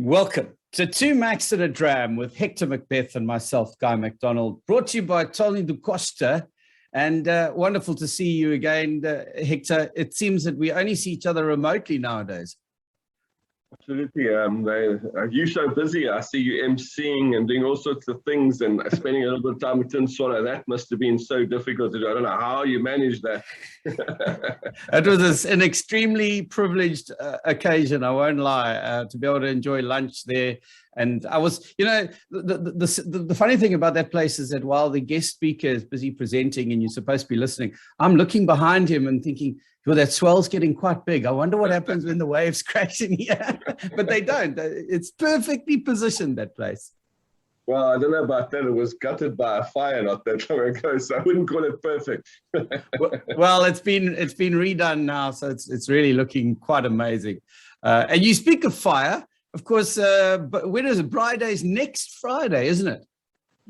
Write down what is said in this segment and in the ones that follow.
Welcome to Two Macs at a Dram with Hector Macbeth and myself, Guy McDonald, brought to you by Tony Du Costa. And wonderful to see you again, Hector. It seems that we only see each other remotely nowadays. Absolutely. You're so busy. I see you emceeing and doing all sorts of things and spending a little bit of time with Tin Swallow. That must have been so difficult to do. I don't know how you managed that. It was an extremely privileged occasion, I won't lie, to be able to enjoy lunch there. And I was, you know, the funny thing about that place is that while the guest speaker is busy presenting and you're supposed to be listening, I'm looking behind him and thinking, well, that swell's getting quite big. I wonder what happens when the waves crash in here. But they don't. It's perfectly positioned, that place. Well, I don't know about that. It was gutted by a fire not that long ago, so I wouldn't call it perfect. Well, it's been redone now, so it's really looking quite amazing. And you speak of fire, of course. But when is it? Braai Day's next Friday, isn't it?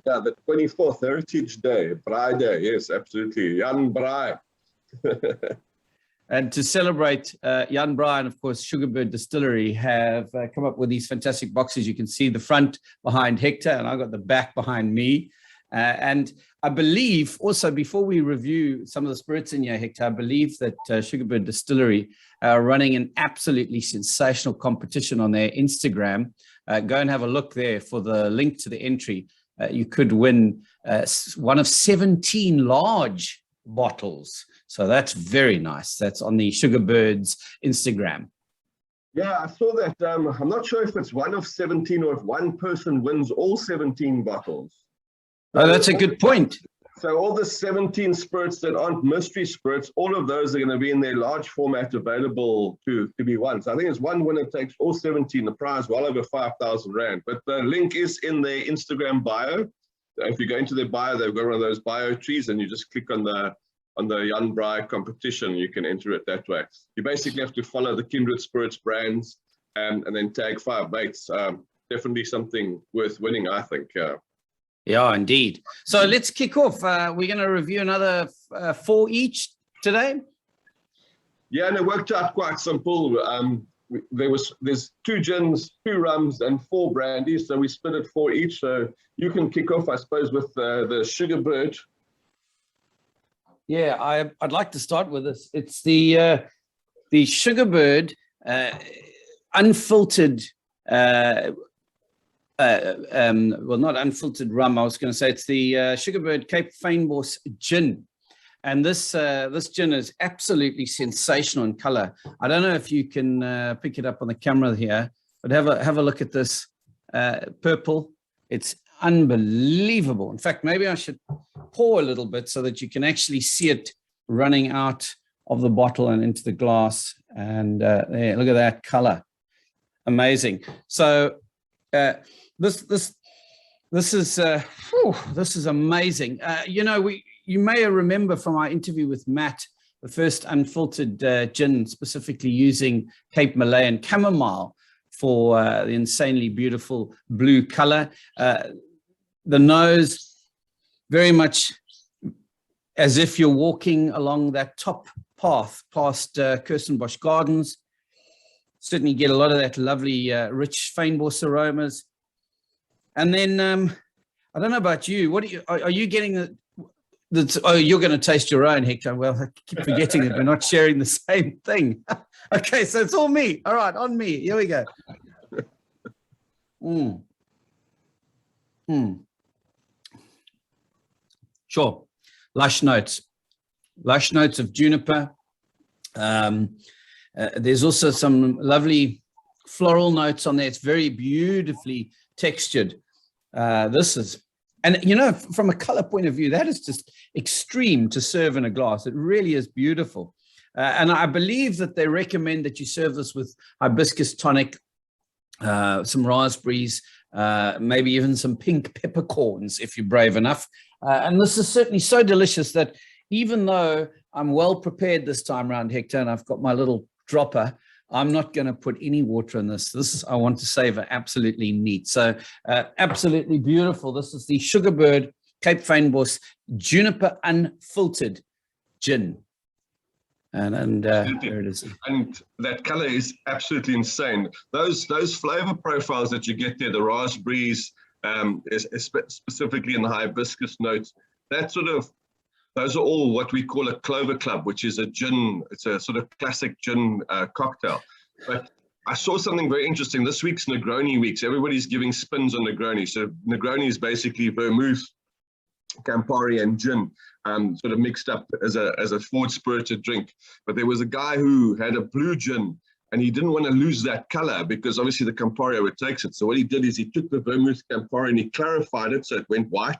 Yeah, the 24th, Heritage Day, Braai Day. Yes, absolutely. Jan Braai. And to celebrate, Jan Braai and, of course, Sugarbird Distillery have come up with these fantastic boxes. You can see the front behind Hector, and I've got the back behind me. And I believe also, before we review some of the spirits in here, Hector, I believe that Sugarbird Distillery are running an absolutely sensational competition on their Instagram. Go and have a look there for the link to the entry. You could win one of 17 large bottles. So that's very nice. That's on the Sugarbird's Instagram. Yeah, I saw that. I'm not sure if it's one of 17 or if one person wins all 17 bottles. Oh, that's a good point. So all the 17 spirits that aren't mystery spirits, all of those are going to be in their large format available to be won. So I think it's one winner takes all 17, the prize well over 5,000 Rand. But the link is in their Instagram bio. If you go into their bio, they've got one of those bio trees and you just click on the Jan Braai competition, you can enter it that way. You basically have to follow the Kindred Spirits brands and then tag 5 mates. Definitely something worth winning, I think. Yeah, indeed. So let's kick off. We're going to review another 4 each today. Yeah, and it worked out quite simple. There's 2 gins, 2 rums, and 4 brandies. So we split it 4 each. So you can kick off, I suppose, with the Sugarbird. Yeah, I'd like to start with this. It's the Sugarbird unfiltered, well, not unfiltered rum. I was going to say it's the Sugarbird Cape Fynbos gin, and this gin is absolutely sensational in color. I don't know if you can pick it up on the camera here, but have a look at this purple. It's unbelievable. In fact, maybe I should pour a little bit so that you can actually see it running out of the bottle and into the glass. And there, look at that color, amazing. So this is amazing. You know, you may remember from our interview with Matt, the first unfiltered gin, specifically using Cape Malay and chamomile for the insanely beautiful blue color. The nose, very much as if you're walking along that top path past Kirstenbosch Gardens. Certainly get a lot of that lovely rich Fynbos aromas. And then I don't know about you. What are you getting? Oh, you're going to taste your own, Hector. Well, I keep forgetting that we're not sharing the same thing. Okay, so it's all me. All right, on me. Here we go. Sure. Lush notes of juniper. There's also some lovely floral notes on there. It's very beautifully textured. This is, and you know, from a color point of view, that is just extreme to serve in a glass. It really is beautiful. And I believe that they recommend that you serve this with hibiscus tonic, some raspberries, maybe even some pink peppercorns if you're brave enough. And this is certainly so delicious that even though I'm well prepared this time around, Hector, and I've got my little dropper, I'm not going to put any water in this. This I want to savor absolutely neat. So absolutely beautiful. This is the Sugarbird Cape Fynbos Juniper Unfiltered Gin. And there it is. And that color is absolutely insane. Those flavor profiles that you get there, the raspberries, specifically in the hibiscus notes, those are all what we call a Clover Club, which is a gin. It's a sort of classic gin cocktail. But I saw something very interesting. This week's Negroni weeks. Everybody's giving spins on Negroni. So Negroni is basically vermouth, Campari, and gin, sort of mixed up as a forward spirited drink. But there was a guy who had a blue gin, and he didn't want to lose that color because obviously the Campari overtakes it. So what he did is he took the vermouth Campari and he clarified it so it went white.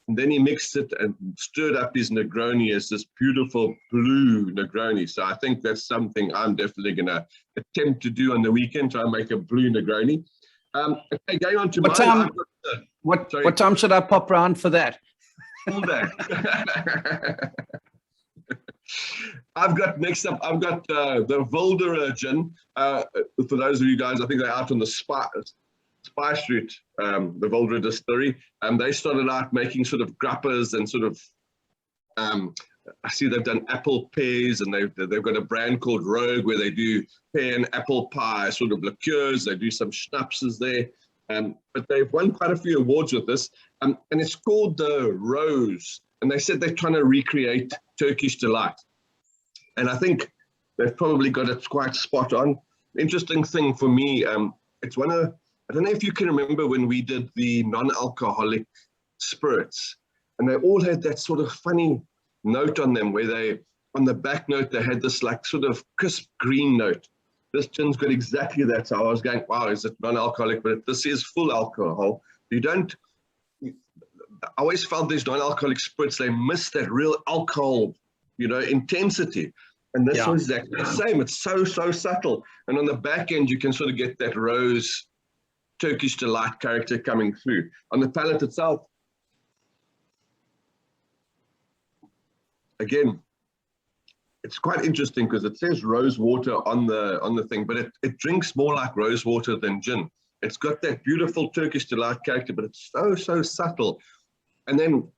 And then he mixed it and stirred up his Negroni as this beautiful blue Negroni. So I think that's something I'm definitely going to attempt to do on the weekend, try and make a blue Negroni. Okay, going on to what time should I pop round for that? All day. I've got the Wilderer gin. For those of you guys, I think they're out on the Spice Route, the Wilderer distillery. They started out making sort of grappas and sort of, I see they've done apple pears, and they've got a brand called Rogue where they do pear and apple pie sort of liqueurs. They do some schnapses there. But they've won quite a few awards with this. And it's called the Rose. And they said they're trying to recreate Turkish delight. And I think they've probably got it quite spot on. Interesting thing for me, it's I don't know if you can remember when we did the non-alcoholic spirits, and they all had that sort of funny note on them where on the back note, they had this like sort of crisp green note. This gin's got exactly that. So I was going, wow, is it non-alcoholic? But this is full alcohol. I always felt these non-alcoholic spirits, they miss that real alcohol, intensity. And this one's exactly the same. It's so subtle. And on the back end, you can sort of get that rose Turkish delight character coming through. On the palate itself, again, it's quite interesting because it says rose water on the thing, but it drinks more like rose water than gin. It's got that beautiful Turkish delight character, but it's so subtle. And then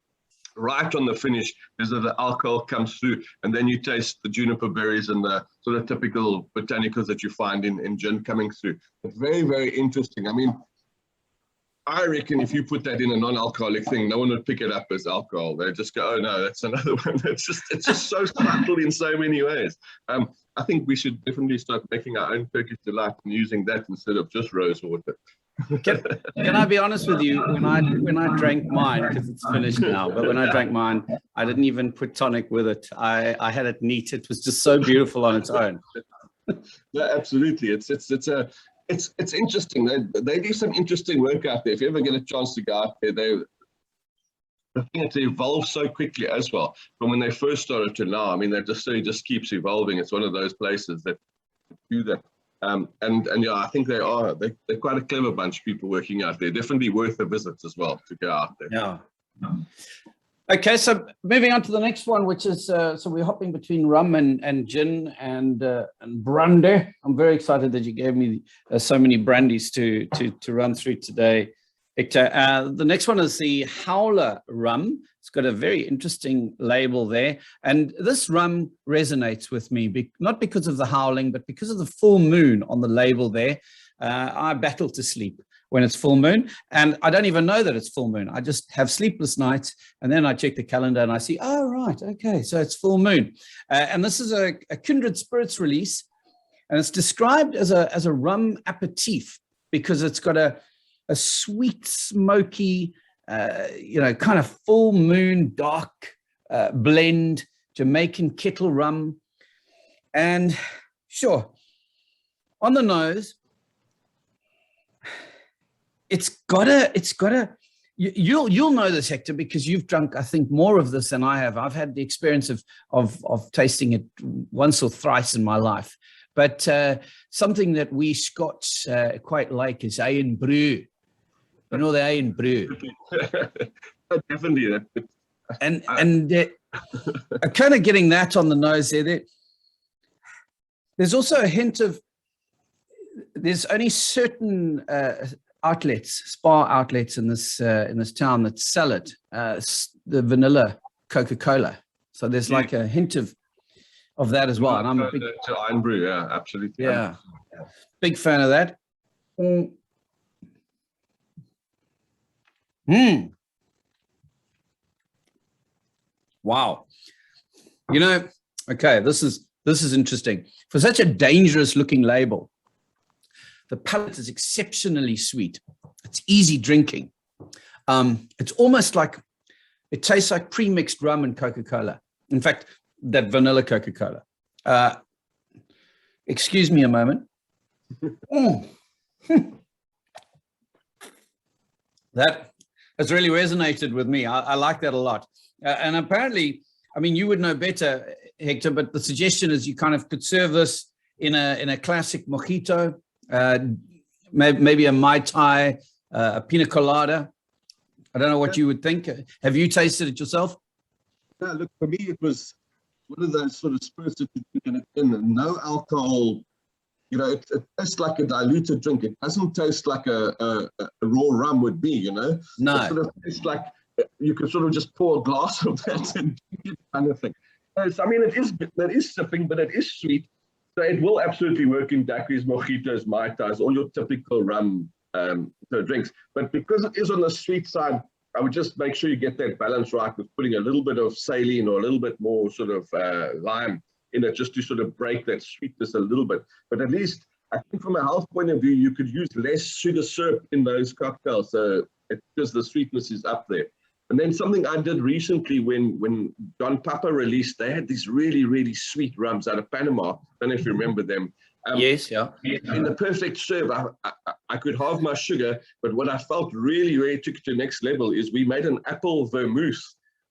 right on the finish, the alcohol comes through, and then you taste the juniper berries and the sort of typical botanicals that you find in gin coming through. But very, very interesting. I mean, I reckon if you put that in a non-alcoholic thing, no one would pick it up as alcohol. They just go, oh no, that's another one. It's just so subtle in so many ways. I think we should definitely start making our own Turkish delight and using that instead of just rose water. Can I be honest with you? When I drank mine, because it's finished now, but when I drank mine, I didn't even put tonic with it. I had it neat. It was just so beautiful on its own. No, absolutely. It's interesting. They do some interesting work out there. If you ever get a chance to go out there, the thing it's evolved so quickly as well from when they first started to now. I mean, it just keeps evolving. It's one of those places that do that. And yeah, I think they're quite a clever bunch of people working out there. Definitely worth a visit as well to go out there. Yeah. Okay, so moving on to the next one, which is so we're hopping between rum and gin and brandy. I'm very excited that you gave me so many brandies to run through today, Hector. The next one is the Howler Rum. It's got a very interesting label there. And this rum resonates with me, not because of the howling, but because of the full moon on the label there. I battle to sleep when it's full moon, and I don't even know that it's full moon. I just have sleepless nights, and then I check the calendar and I see, oh, right, okay, so it's full moon. And this is a Kindred Spirits release, and it's described as a rum aperitif because it's got a sweet, smoky, kind of full moon, dark blend, Jamaican kettle rum. And sure, on the nose, you'll know this, Hector, because you've drunk, I think, more of this than I have. I've had the experience of tasting it once or thrice in my life. But something that we Scots quite like is iron brew. You know the iron brew. Definitely. And kind of getting that on the nose there. There's also a hint of, there's only certain spa outlets in this town that sell it, the vanilla Coca-Cola. So there's like a hint of of that as well. And I'm a big to iron brew, yeah, absolutely. Yeah, big fan of that. Wow. You know, okay, this is interesting. For such a dangerous looking label, the palate is exceptionally sweet. It's easy drinking. It's almost like, it tastes like pre-mixed rum and Coca-Cola. In fact, that vanilla Coca-Cola. Excuse me a moment. That has really resonated with me. I like that a lot. And apparently, I mean, you would know better, Hector, but the suggestion is you kind of could serve this in a classic mojito, maybe a Mai Tai, a pina colada. I don't know what you would think. Have you tasted it yourself? Yeah, look, for me, it was one of those sort of spirits that you can in no alcohol. You know, it tastes like a diluted drink. It doesn't taste like a raw rum would be, you know? No. It sort of tastes like you could sort of just pour a glass of that and drink it kind of thing. So, I mean, that is sipping, but it is sweet. So it will absolutely work in daiquiris, mojitos, Mai Tais, all your typical rum drinks. But because it is on the sweet side, I would just make sure you get that balance right with putting a little bit of saline or a little bit more sort of lime in it, just to sort of break that sweetness a little bit. But at least, I think from a health point of view, you could use less sugar syrup in those cocktails, because the sweetness is up there. And then something I did recently when Don Papa released, they had these really, really sweet rums out of Panama. I don't know if you remember them. Yes, yeah. In the perfect serve, I could halve my sugar, but what I felt really, really took it to the next level is we made an apple vermouth.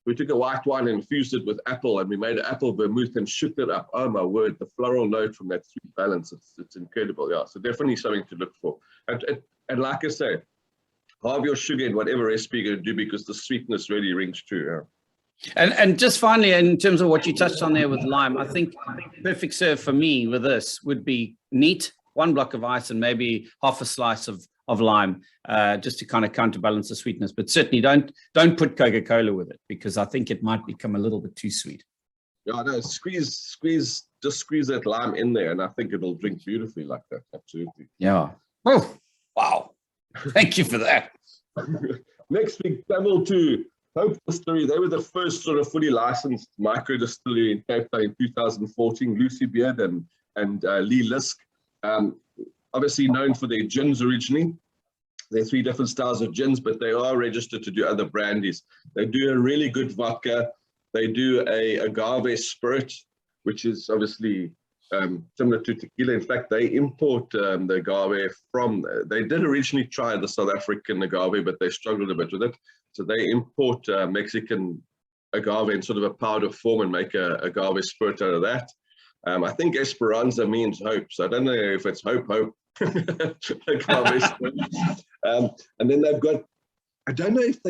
We took a white wine and infused it with apple, and we made an apple vermouth and shook it up. Oh my word, the floral note from that sweet balance, it's incredible. Yeah, so definitely something to look for. And like I say, halve your sugar in whatever recipe you're going to do, because the sweetness really rings true. Yeah. And just finally, in terms of what you touched on there with lime, I think perfect serve for me with this would be neat, 1 block of ice and maybe half a slice of lime, just to kind of counterbalance the sweetness. But certainly don't put Coca-Cola with it, because I think it might become a little bit too sweet. Yeah, no, just squeeze that lime in there, and I think it'll drink beautifully like that. Absolutely. Yeah. Oh, wow. Thank you for that. Next, we travel to Hope Distillery. They were the first sort of fully licensed micro distillery in Cape Town in 2014. Lucy Beard and Lee Lisk, obviously known for their gins originally. There are 3 different styles of gins, but they are registered to do other brandies. They do a really good vodka. They do a agave spirit, which is obviously similar to tequila. In fact, they import the agave from, they did originally try the South African agave, but they struggled a bit with it. So they import Mexican agave in sort of a powder form and make a agave spirit out of that. I think Esperanza means hope, so I don't know if it's hope. Agave spirit. And then they've got, I don't know if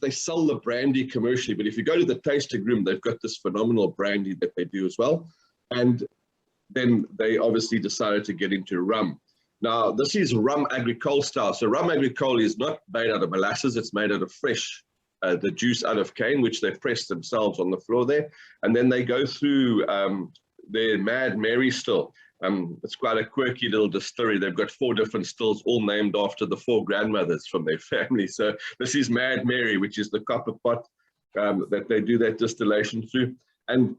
they sell the brandy commercially, but if you go to the tasting room, they've got this phenomenal brandy that they do as well. And then they obviously decided to get into rum. Now, this is rum agricole style. So rum agricole is not made out of molasses. It's made out of fresh, the juice out of cane, which they press themselves on the floor there. And then they go through their Mad Mary still. It's quite a quirky little distillery. They've got 4 different stills, all named after the 4 grandmothers from their family. So this is Mad Mary, which is the copper pot that they do that distillation through. And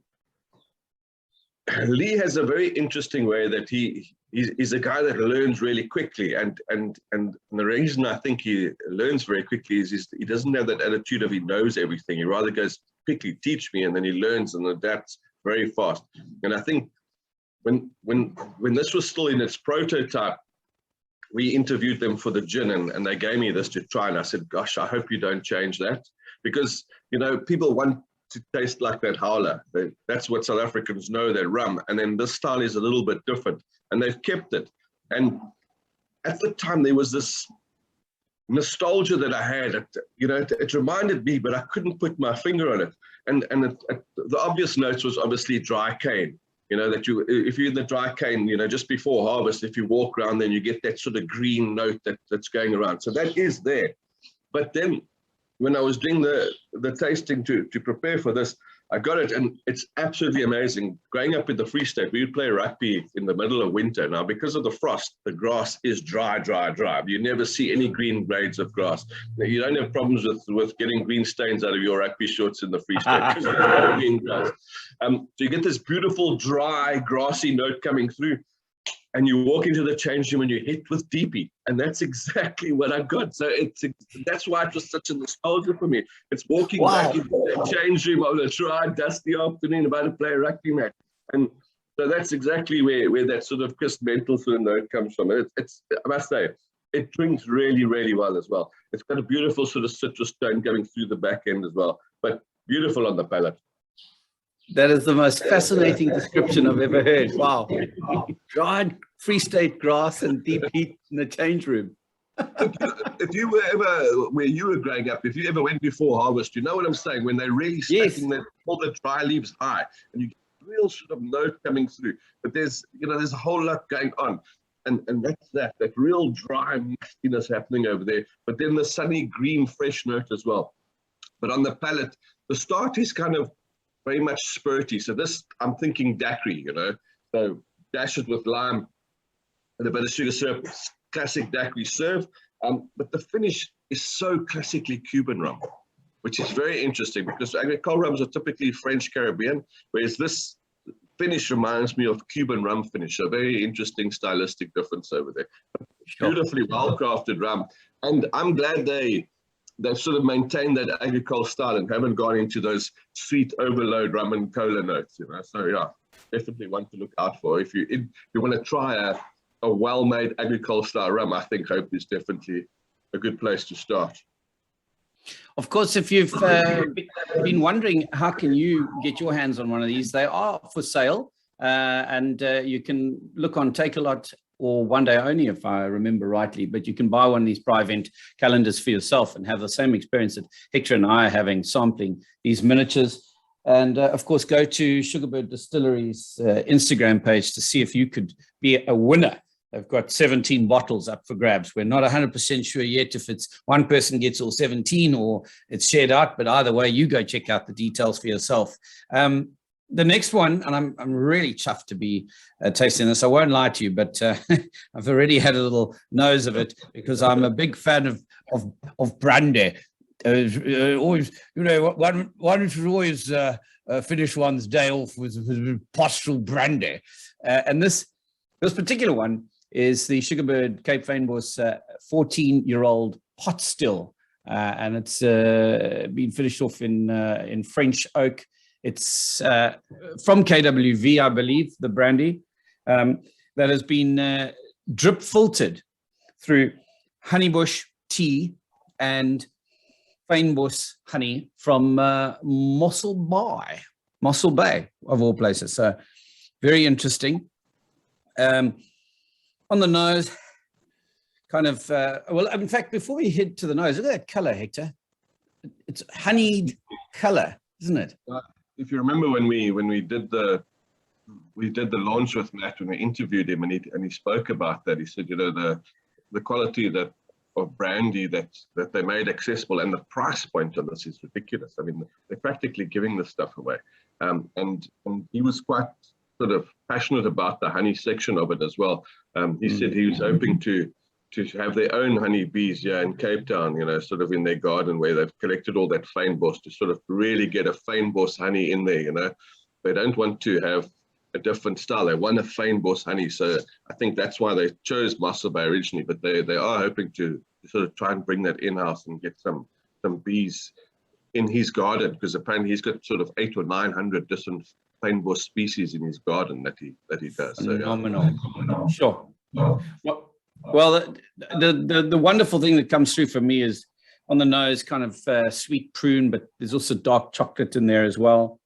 Lee has a very interesting way that he's a guy that learns really quickly, and the reason I think he learns very quickly is he doesn't have that attitude of he knows everything. He rather goes, quickly teach me, and then he learns and adapts very fast. And I think when this was still in its prototype, we interviewed them for the gin, and they gave me this to try, and I said, gosh, I hope you don't change that, because you know people want to taste like that howler. That's what South Africans know, that rum. And then this style is a little bit different, and they've kept it. And at the time, there was this nostalgia that I had. It reminded me, but I couldn't put my finger on it. And the obvious notes was obviously dry cane. You know, that if you're in the dry cane, just before harvest, if you walk around, then you get that sort of green note that's going around. So that is there. But then, when I was doing the tasting to prepare for this, I got it, and it's absolutely amazing. Growing up in the Free State, we would play rugby in the middle of winter. Now, because of the frost, the grass is dry. You never see any green grades of grass. Now, you don't have problems with getting green stains out of your rugby shorts in the Free State because there's no green grass. So you get this beautiful, dry, grassy note coming through, and you walk into the change room and you hit with DP, and that's exactly what I got. So that's why it was such a nostalgia for me. It's walking back into the change room on a dry, dusty afternoon about to play a rugby match, and so that's exactly where that sort of crisp mental sort of note comes from. It's I must say, it drinks really, really well as well. It's got a beautiful sort of citrus tone going through the back end as well, but beautiful on the palate. That is the most fascinating description I've ever heard. Wow. Dried Free State grass and deep heat in the change room. If you were ever, where you were growing up, if you ever went before harvest, you know what I'm saying? When they're really stacking all the dry leaves high, and you get a real sort of note coming through. But there's a whole lot going on. And that's that real dry mustiness happening over there. But then the sunny green fresh note as well. But on the palate, the start is kind of very much spurty. So this, I'm thinking daiquiri, so dash it with lime and a bit of sugar syrup, classic daiquiri serve. But the finish is so classically Cuban rum, which is very interesting because agricole rums are typically French Caribbean, whereas this finish reminds me of Cuban rum finish. A very interesting stylistic difference over there. Beautifully well-crafted rum. And I'm glad they've sort of maintained that agricole style and haven't gone into those sweet overload rum and cola notes, So yeah, definitely one to look out for. If you want to try a well-made agricole style rum, I think Hope is definitely a good place to start. Of course, if you've been wondering how can you get your hands on one of these, they are for sale, and you can look on Take-A-Lot or One Day Only, if I remember rightly, but you can buy one of these Braai event calendars for yourself and have the same experience that Hector and I are having sampling these miniatures. And of course, go to Sugarbird Distillery's Instagram page to see if you could be a winner. They've got 17 bottles up for grabs. We're not 100% sure yet if it's one person gets all 17 or it's shared out, but either way, you go check out the details for yourself. The next one, and I'm really chuffed to be tasting this. I won't lie to you, but I've already had a little nose of it because I'm a big fan of Brandy. Always, one should always finish one's day off with postural Brandy. And this particular one is the Sugarbird Cape Fynbos 14-year-old pot still, and it's been finished off in French oak. It's from KWV, I believe, the brandy that has been drip filtered through honeybush tea and Fynbos honey from Mossel Bay, of all places. So very interesting. On the nose, kind of, well, in fact, before we head to the nose, look at that color, Hector. It's honeyed color, isn't it? If you remember when we did the launch with Matt, when we interviewed him and he spoke about that, he said, the quality of brandy that they made accessible and the price point on this is ridiculous. I mean, they're practically giving this stuff away. And he was quite sort of passionate about the honey section of it as well. He said he was hoping to have their own honey bees here in Cape Town, sort of in their garden where they've collected all that Fynbos to sort of really get a Fynbos honey in there, They don't want to have a different style. They want a Fynbos honey. So I think that's why they chose Mossel Bay originally, but they are hoping to sort of try and bring that in-house and get some bees in his garden, because apparently he's got sort of 800 or 900 different Fynbos species in his garden that he does. Phenomenal. So, sure. Well, the wonderful thing that comes through for me is on the nose, kind of sweet prune, but there's also dark chocolate in there as well.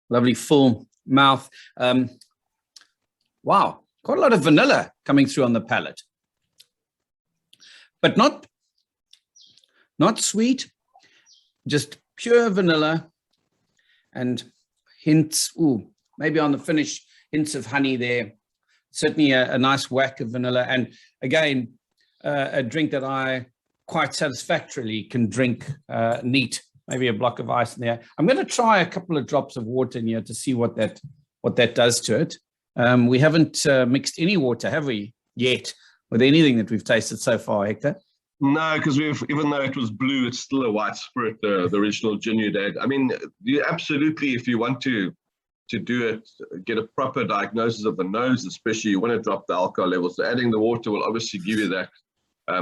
Lovely full mouth. Wow, quite a lot of vanilla coming through on the palate, but not sweet, just pure vanilla. And hints, maybe on the finish, hints of honey there. Certainly a nice whack of vanilla. And again, a drink that I quite satisfactorily can drink neat. Maybe a block of ice in there. I'm going to try a couple of drops of water in here to see what that does to it. We haven't mixed any water, have we, yet, with anything that we've tasted so far, Hector? No, because even though it was blue, it's still a white spirit, the original gin you did. I mean, you absolutely, if you want to do it, get a proper diagnosis of the nose, especially, you want to drop the alcohol level. So adding the water will obviously give you that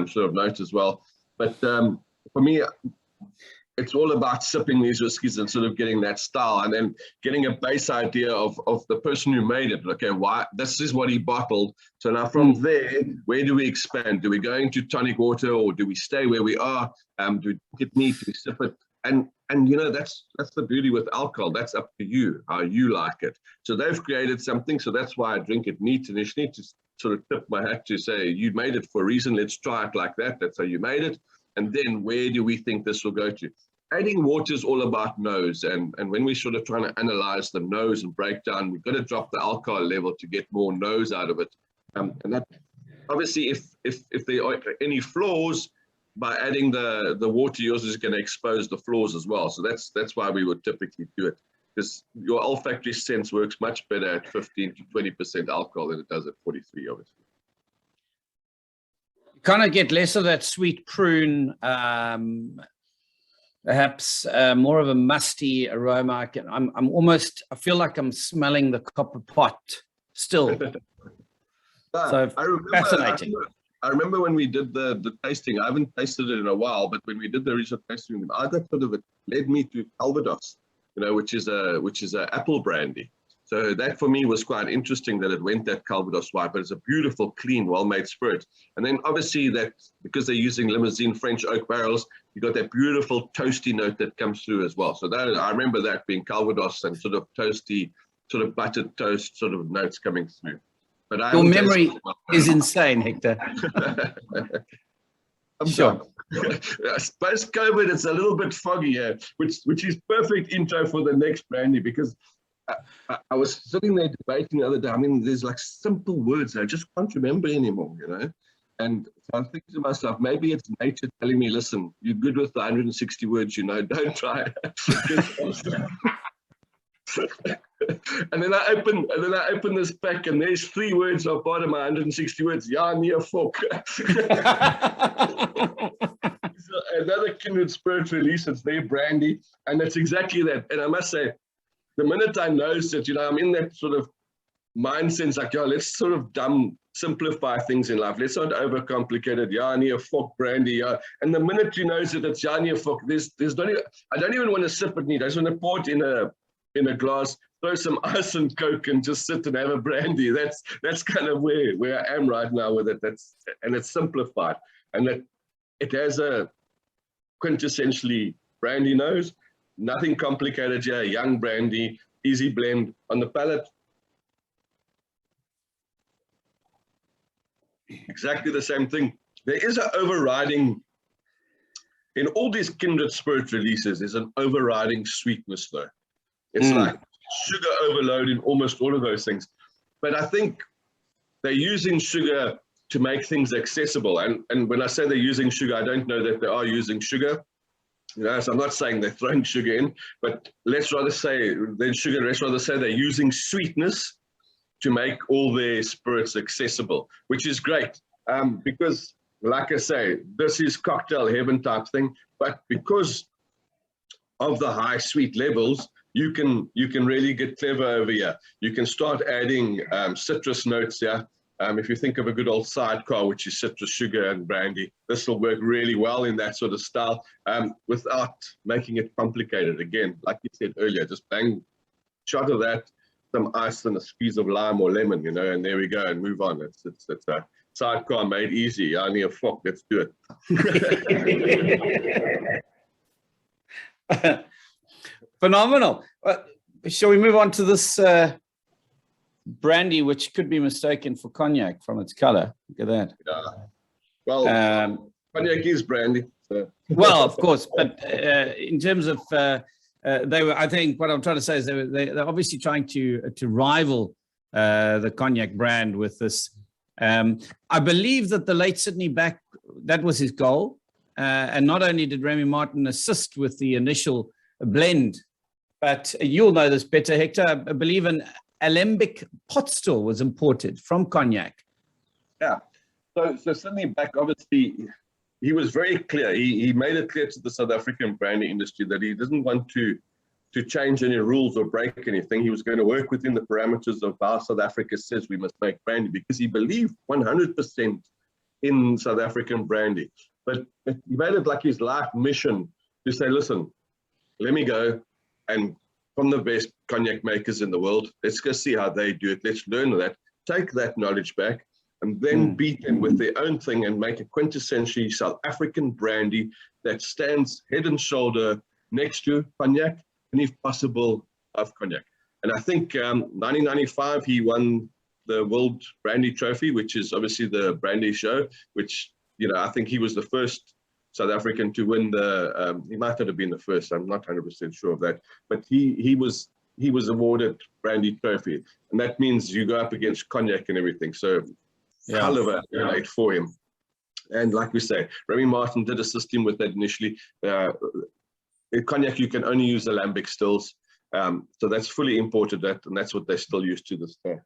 sort of note as well. But for me, it's all about sipping these whiskies and sort of getting that style, and then getting a base idea of the person who made it. Okay, why this is what he bottled. So now from there, where do we expand? Do we go into tonic water, or do we stay where we are? Do we get neat? Do we sip it? And you know, that's the beauty with alcohol. That's up to you, how you like it. So they've created something. So that's why I drink it neat. And you need to sort of tip my hat to say, you made it for a reason. Let's try it like that. That's how you made it. And then where do we think this will go to? Adding water is all about nose, and when we're sort of trying to analyze the nose and break down, we've got to drop the alcohol level to get more nose out of it. And that obviously, if there are any flaws, by adding the water, yours is going to expose the flaws as well. So that's why we would typically do it, because your olfactory sense works much better at 15 to 20% alcohol than it does at 43, obviously. You kind of get less of that sweet prune. Perhaps more of a musty aroma. I feel like I'm smelling the copper pot still. So fascinating. I remember when we did the tasting. I haven't tasted it in a while, but when we did the original tasting, either sort of it led me to Calvados, you know, which is a apple brandy. So that for me was quite interesting that it went that Calvados white, but it's a beautiful, clean, well-made spirit. And then obviously that, because they're using Limousin French oak barrels, you got that beautiful toasty note that comes through as well. So that, I remember that being Calvados and sort of toasty, sort of buttered toast sort of notes coming through. But your memory is insane, Hector. Sure. Post-COVID, it's a little bit foggy here, which is perfect intro for the next brandy, because I was sitting there debating the other day. I mean, there's like simple words I just can't remember anymore, you know. And so I was thinking to myself, maybe it's nature telling me, listen, you're good with the 160 words, you know, don't try. And then I open this pack, and there's 3 words are part of my 160 words. Ja, nee, fuck. Another kindred spirit release. It's their brandy, and it's exactly that. And I must say, the minute I noticed it, you know, I'm in that sort of mindset, like, yeah, let's sort of simplify things in life. Let's not overcomplicate it. Ja, nee, fuck brandy. Yeah. And the minute you notice that it's ja, nee, fuck, there's not even, I don't even want to sip it neat. I just want to pour it in a glass, throw some ice and Coke, and just sit and have a brandy. That's kind of where I am right now with it. And it's simplified, and it has a quintessentially brandy nose. Nothing complicated here. Young brandy, easy blend on the palate. Exactly the same thing. There is an overriding, in all these kindred spirit releases, there's an overriding sweetness though. It's like sugar overload in almost all of those things. But I think they're using sugar to make things accessible. And when I say they're using sugar, I don't know that they are using sugar. You know, so I'm not saying they're throwing sugar in, but let's rather say they're using sweetness to make all their spirits accessible, which is great. Because, like I say, this is cocktail heaven type thing, but because of the high sweet levels, you can really get clever over here. You can start adding citrus notes here. If you think of a good old sidecar, which is citrus, sugar, and brandy, this will work really well in that sort of style, without making it complicated. Again, like you said earlier, just bang, shot of that, some ice and a squeeze of lime or lemon, you know, and there we go, and move on. It's a sidecar made easy. I need a fuck, let's do it. Phenomenal. Shall we move on to this brandy, which could be mistaken for cognac from its color? Look at that. Yeah. Well, cognac is brandy. So. Well, of course, but in terms of they were, I think what I'm trying to say is they're obviously trying to rival the cognac brand with this I believe that the late Sydney back, that was his goal. And not only did Remy Martin assist with the initial blend, but you'll know this better, Hector. I believe an alembic pot still was imported from Cognac. Yeah. So Sydney back, obviously, he was very clear. He made it clear to the South African brandy industry that he doesn't want to change any rules or break anything. He was going to work within the parameters of how South Africa says we must make brandy, because he believed 100% in South African brandy. But he made it like his life mission to say, listen, let me go and from the best cognac makers in the world, let's go see how they do it. Let's learn that, take that knowledge back, and then beat them with their own thing and make a quintessentially South African brandy that stands head and shoulder next to cognac, and if possible, of cognac. And I think 1995, he won the World Brandy Trophy, which is obviously the brandy show, which, you know, I think he was the first South African to win the, he might not have been the first, I'm not 100% sure of that, but he was awarded brandy trophy. And that means you go up against cognac and everything. So hell of a night for him. And like we say, Remy Martin did assist him with that initially. In cognac, you can only use alembic stills. So that's fully imported, that, and that's what they still use to this day.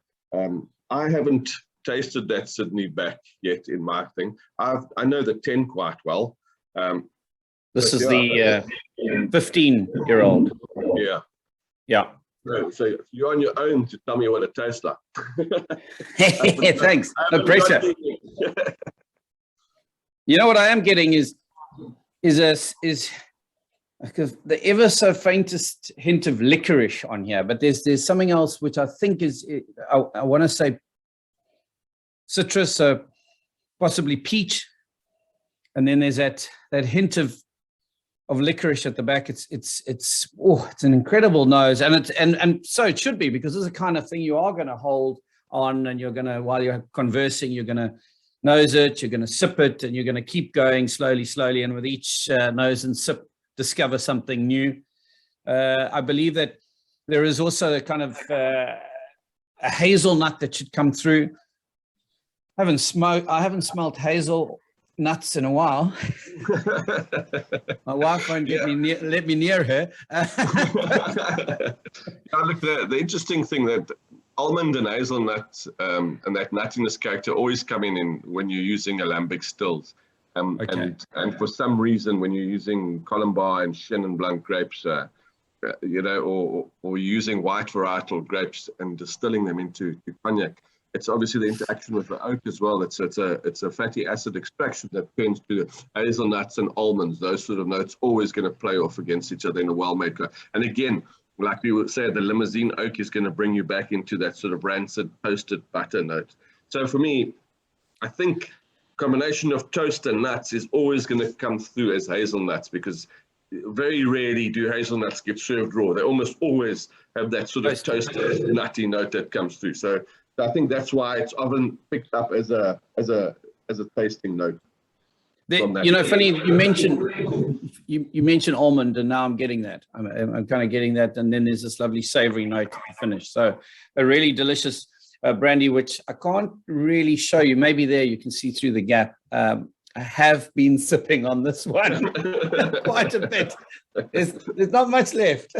I haven't tasted that Sydney back yet in my thing. I know the 10 quite well. This is the 15-year-old. Yeah. Yeah. So you're on your own to tell me what it tastes like. Thanks. No pressure. You know what I am getting is because the ever so faintest hint of licorice on here, but there's something else which I think is, I want to say citrus, possibly peach, and then there's that hint of licorice at the back. It's an incredible nose, and so it should be, because this is the kind of thing you are going to hold on, and you're going to, while you're conversing, you're going to nose it, you're going to sip it, and you're going to keep going slowly, and with each nose and sip, discover something new. I believe that there is also a kind of a hazelnut that should come through. I haven't smelled hazelnuts in a while. My wife won't let me near her. Look, the interesting thing that almond and hazelnut and that nuttiness character always come in when you're using alembic stills. Okay. And for some reason, when you're using Colombard and Chenin Blanc grapes, you know, or using white varietal grapes and distilling them into cognac, it's obviously the interaction with the oak as well. It's a fatty acid extraction that tends to hazelnuts and almonds. Those sort of notes always going to play off against each other in a well-made. And again, like we would say, the limousine oak is going to bring you back into that sort of rancid toasted butter note. So for me, I think combination of toast and nuts is always going to come through as hazelnuts, because very rarely do hazelnuts get served raw. They almost always have that sort of toasted nutty note that comes through. So I think that's why it's often picked up as a tasting note. You know, funny, you mentioned almond, and now I'm getting that. I'm kind of getting that, and then there's this lovely savory note to finish. So a really delicious brandy, which I can't really show you. Maybe there you can see through the gap. I have been sipping on this one quite a bit. There's not much left.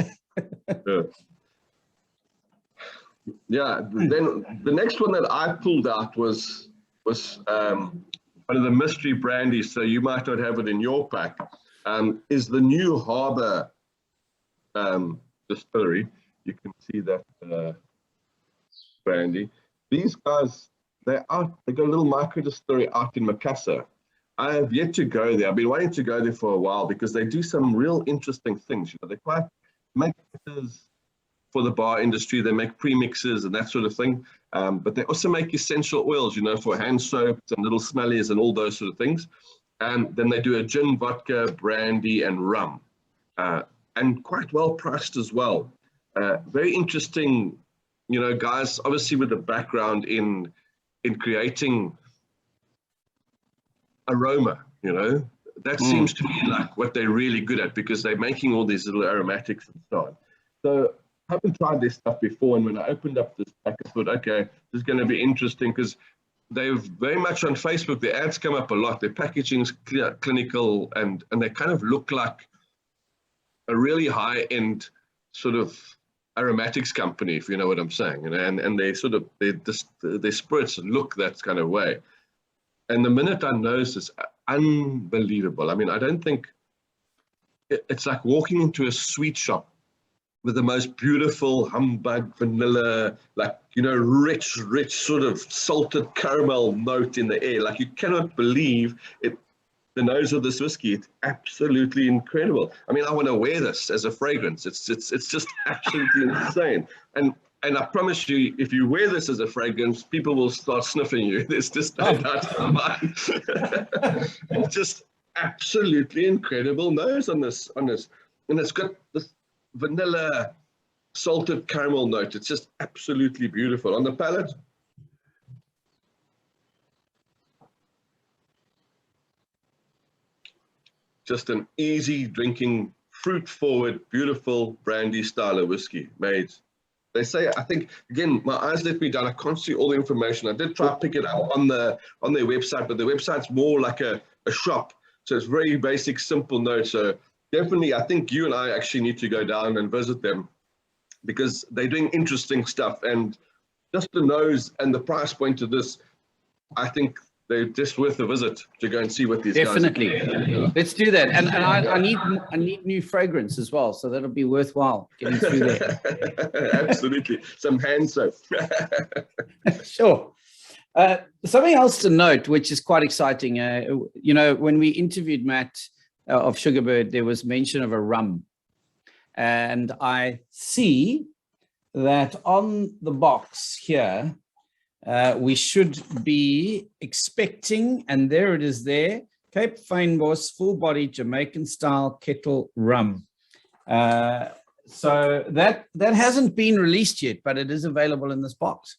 Yeah. Then the next one that I pulled out was one of the mystery brandies. So you might not have it in your pack. Is the new Harbour distillery. You can see that. Brandy. These guys, they got a little micro distillery out in Macassar. I have yet to go there. I've been wanting to go there for a while because they do some real interesting things. You know, they quite make bitters for the bar industry. They make premixes and that sort of thing. But they also make essential oils, you know, for hand soaps and little smellies and all those sort of things. And then they do a gin, vodka, brandy, and rum, and quite well priced as well. Very interesting. You know, guys, obviously with a background in creating aroma, you know, that seems to be like what they're really good at, because they're making all these little aromatics and so on. So I haven't tried this stuff before, and when I opened up this pack, I thought, okay, this is going to be interesting, because they're very much on Facebook. The ads come up a lot. Their packaging's clear, clinical, and they kind of look like a really high-end sort of aromatics company, if you know what I'm saying. And they sort of, their spirits look that kind of way. And the minute I noticed, it's unbelievable. I mean, I don't think, it's like walking into a sweet shop with the most beautiful humbug vanilla, like, you know, rich sort of salted caramel note in the air. Like, you cannot believe it. The nose of this whiskey, it's absolutely incredible. I mean, I want to wear this as a fragrance. It's just absolutely insane. And I promise you, if you wear this as a fragrance, people will start sniffing you. There's just no doubt in my mind. It's just absolutely incredible nose on this. And it's got this vanilla salted caramel note. It's just absolutely beautiful. On the palate, just an easy drinking, fruit forward, beautiful brandy style of whiskey made. They say, I think, again, my eyes let me down. I can't see all the information. I did try to pick it up on their website, but the website's more like a shop. So it's very basic, simple notes. So definitely, I think you and I actually need to go down and visit them, because they're doing interesting stuff. And just the nose and the price point of this, I think they're just worth a visit to go and see what these Definitely. guys are. Let's do that. And I need new fragrance as well, so that'll be worthwhile getting through there. Absolutely. Some hand soap. Sure. Something else to note, which is quite exciting. You know, when we interviewed Matt of Sugarbird, there was mention of a rum. And I see that on the box here, we should be expecting, and there it is there, Cape Fynbos full-body Jamaican-style kettle rum. So that hasn't been released yet, but it is available in this box.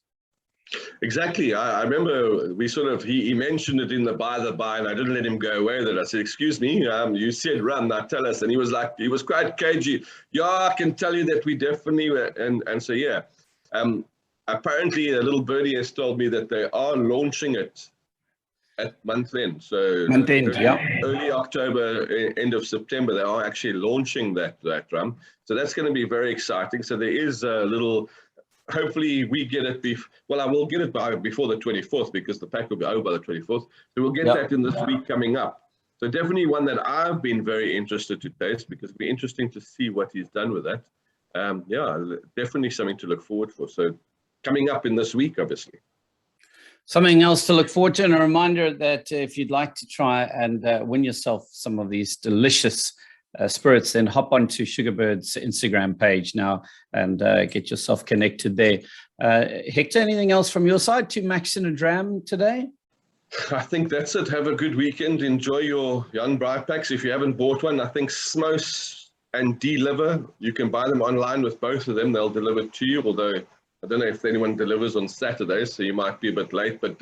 Exactly. I remember we sort of, he mentioned it in the by, and I didn't let him go away with it. I said, excuse me, you said rum, now tell us. And he was like, he was quite cagey. Yeah, I can tell you that we definitely were. And so, yeah. Apparently, a little birdie has told me that they are launching it at month end. So month end, yeah. Early October, end of September, they are actually launching that rum. So that's going to be very exciting. So there is a little, hopefully we get it, well, I will get it before the 24th, because the pack will be over by the 24th. So we'll get that in this week coming up. So definitely one that I've been very interested to taste, because it'll be interesting to see what he's done with that. Yeah, definitely something to look forward for. So coming up in this week, obviously. Something else to look forward to, and a reminder that if you'd like to try and win yourself some of these delicious spirits, then hop onto Sugarbird's Instagram page now and get yourself connected there. Hector, anything else from your side to Max in a Dram today? I think that's it. Have a good weekend. Enjoy your young Braai packs. If you haven't bought one, I think Smose and Deliver, you can buy them online with both of them. They'll deliver to you, although I don't know if anyone delivers on Saturdays, so you might be a bit late, but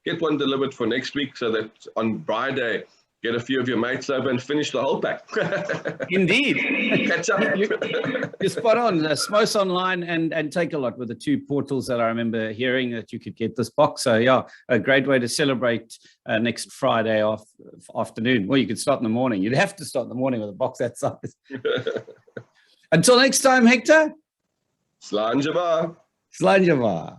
get one delivered for next week, so that on Braai Day, get a few of your mates over and finish the whole pack. Indeed. Catch up. You're spot on. Smose online and Take a Lot were the two portals that I remember hearing that you could get this box. So yeah, a great way to celebrate next Friday afternoon. Well, you could start in the morning. You'd have to start in the morning with a box that size. Until next time, Hector. Slán Jabbar. Slán Jabbar.